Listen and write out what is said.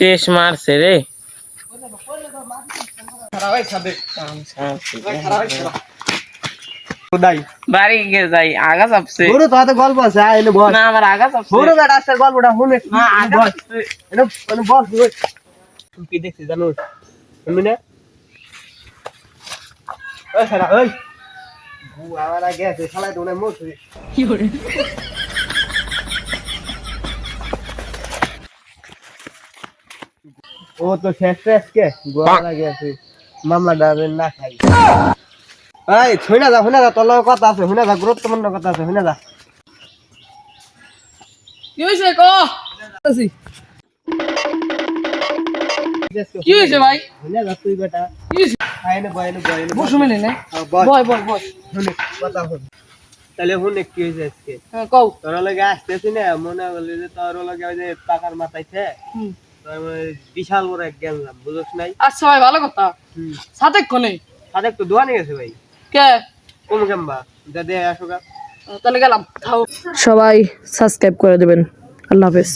তেজ মারছে রে বাড়ি গিয়ে যাই আগা চাপছে গল্প আছে না আমার আগা চাপছে গল্পটা শুনে না আগা চাপছে বল কি দেখছিস জানো শুনবি না ওই সারা ওই আমার আগে আছে শালা তো না মোট কি করে ও তো শেষ কে গোয়া লাগে আছে মামলা ডাবে না খাই এই শুনা যা তোর লগে কথা আছে শুনা যা গুরুত্বপূর্ণ কথা আছে শুনা যা কি হইছে ক আছি কি হইছে ভাই শুনা যা তুই বেটা কি হইছে খাইনে বয়নে বসু মেলে না বয় বয় বয় বয় শুনে কথা শুন তাহলে শুনে কি হইছে আজকে হ্যাঁ কও তোর লগে আসতেছি না মনে হলো যে তোর লগে ওই যে পাকার মাথাইছে বিশাল বড় এক গেলাম বুঝছ নাই আচ্ছা ভাই ভালো কথা সাথে কোনে সাথে একটু দোয়ানি গেছে ভাই কে কোন কেমবা দাদে আসো গা তাহলে গেলাম খাও সবাই সাবস্ক্রাইব করে দেবেন। আল্লাহ হাফেজ।